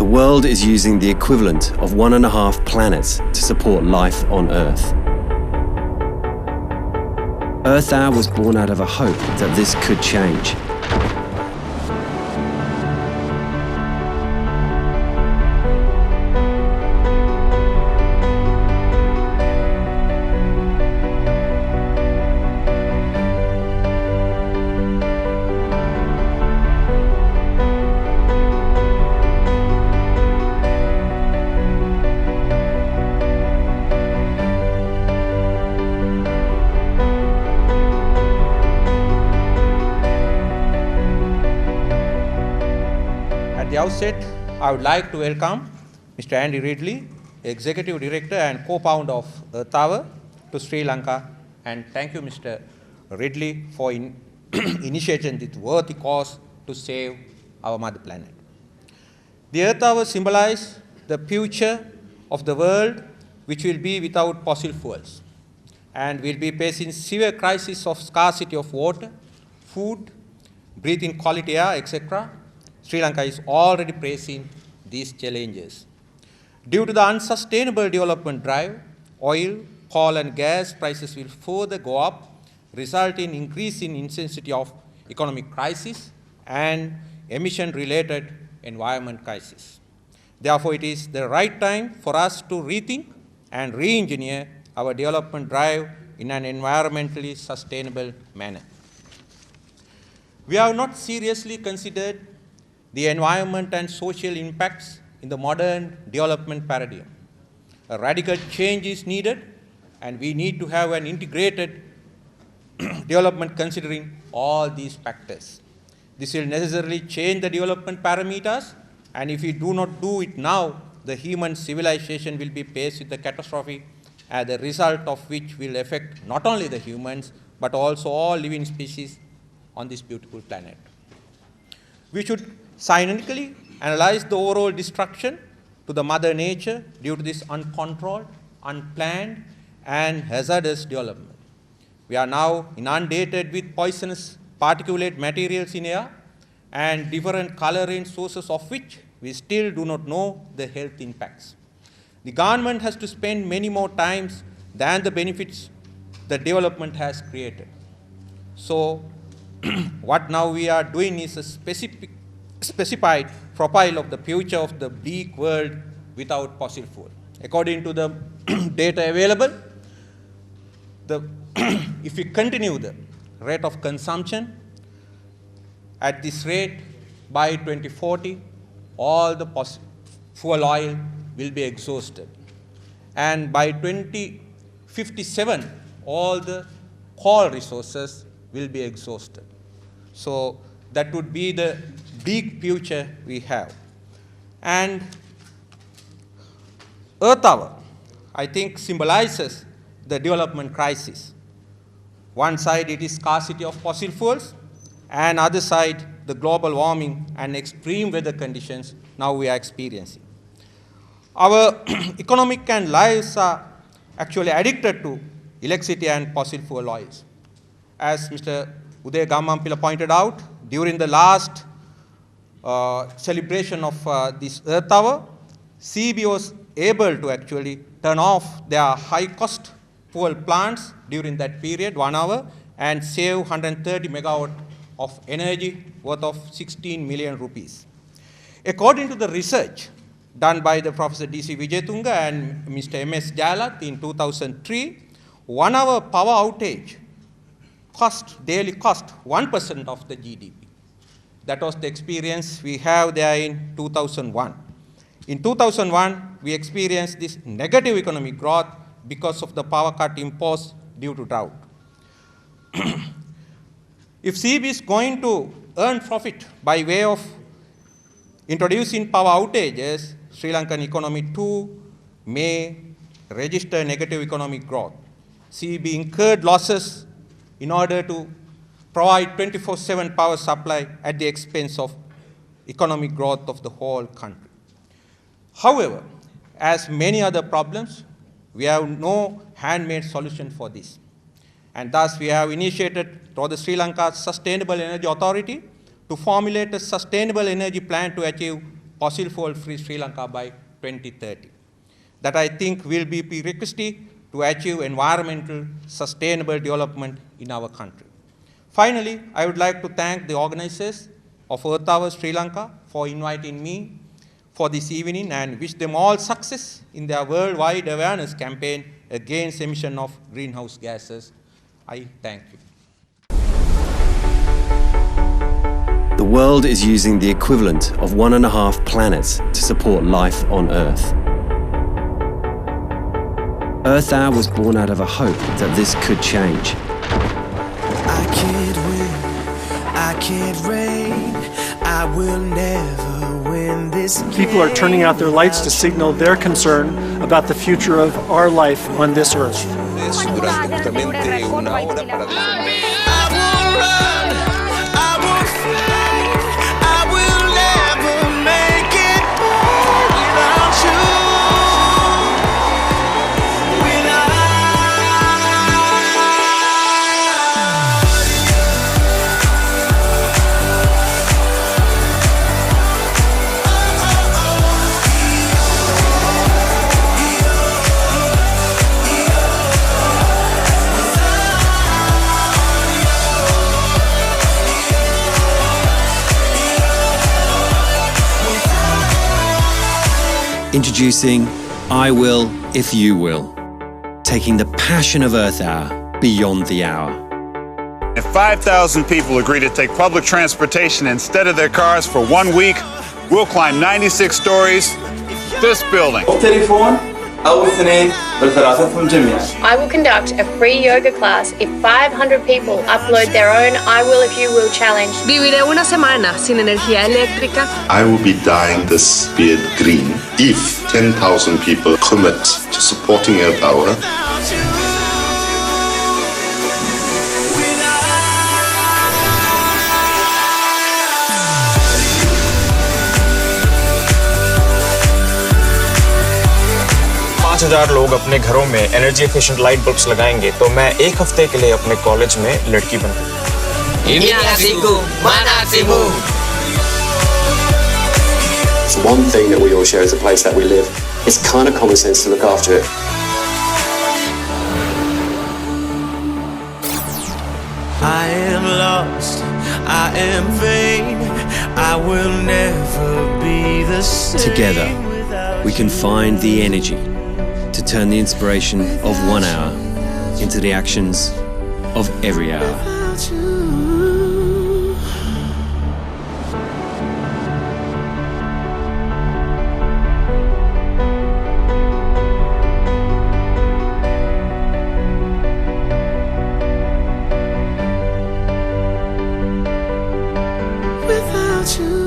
world is using the equivalent of 1.5 planets to support life on Earth. Earth Hour was born out of a hope that this could change. At the outset, I would like to welcome Mr. Andy Ridley, Executive Director and co-founder of Earth Hour, to Sri Lanka, and thank you, Mr. Ridley, for initiating this worthy cause to save our mother planet. The Earth Hour symbolizes the future of the world, which will be without fossil fuels, and will be facing severe crisis of scarcity of water, food, breathing quality air, etc. Sri Lanka is already facing these challenges. Due to the unsustainable development drive, oil, coal and gas prices will further go up, resulting in increase in intensity of economic crisis and emission-related environment crisis. Therefore, it is the right time for us to rethink and re-engineer our development drive in an environmentally sustainable manner. We have not seriously considered the environment and social impacts in the modern development paradigm. A radical change is needed, and we need to have an integrated development considering all these factors. This will necessarily change the development parameters, and if we do not do it now, the human civilization will be faced with a catastrophe, as the result of which will affect not only the humans, but also all living species on this beautiful planet. We should cynically analyze the overall destruction to the mother nature due to this uncontrolled, unplanned, and hazardous development. We are now inundated with poisonous particulate materials in air and different colorant sources of which we still do not know the health impacts. The government has to spend many more times than the benefits the development has created. So what now we are doing is a specified profile of the future of the bleak world without fossil fuel. According to the data available, if we continue the rate of consumption at this rate, by 2040, all the fuel oil will be exhausted. And by 2057, all the coal resources will be exhausted. So that would be the big future we have. And Earth Hour, I think, symbolizes the development crisis. One side it is scarcity of fossil fuels, and other side the global warming and extreme weather conditions now we are experiencing. Our economic and lives are actually addicted to electricity and fossil fuel oils. As Mr. Uday Gammampila pointed out, during the last celebration of this Earth Hour, CB was able to actually turn off their high-cost fuel plants during that period, 1 hour, and save 130 megawatt of energy worth of 16 million rupees. According to the research done by the Professor D.C. Wijetunga and Mr. M.S. Jayalat in 2003, 1 hour power outage daily cost 1% of the GDP. That was the experience we have there in 2001. In 2001, we experienced this negative economic growth because of the power cut imposed due to drought. If CB is going to earn profit by way of introducing power outages, Sri Lankan economy too may register negative economic growth. CB incurred losses in order to provide 24/7 power supply at the expense of economic growth of the whole country. However, as many other problems, we have no handmade solution for this. And thus we have initiated through the Sri Lanka Sustainable Energy Authority to formulate a sustainable energy plan to achieve fossil fuel-free Sri Lanka by 2030. That I think will be prerequisite to achieve environmental sustainable development in our country. Finally, I would like to thank the organizers of Earth Hour Sri Lanka for inviting me for this evening and wish them all success in their worldwide awareness campaign against emission of greenhouse gases. I thank you. The world is using the equivalent of 1.5 planets to support life on Earth. Earth Hour was born out of a hope that this could change. I can't win, I can't reign, I will never win this game. People are turning out their lights to signal their concern about the future of our life on this Earth. Durante justamente una hora para I will run, I will fight, I will never make it without you. Introducing I Will If You Will, taking the passion of Earth Hour beyond the hour. If 5,000 people agree to take public transportation instead of their cars for 1 week, we'll climb 96 stories, this building. I will conduct a free yoga class if 500 people upload their own I Will If You Will challenge. Viviré una semana sin energía eléctrica. I will be dyeing this beard green if 10,000 people commit to supporting Earth Hour. हजार लोग अपने घरों में energy efficient light bulbs लगाएंगे तो मैं एक हफ्ते के लिए अपने कॉलेज में लड़की बन One thing that we all share is the place that we live. It's kind of common sense to look after it. I am lost, I am vain, I will never be the same. Together, we can find the energy to turn the inspiration of 1 hour into the actions of every hour. Without you.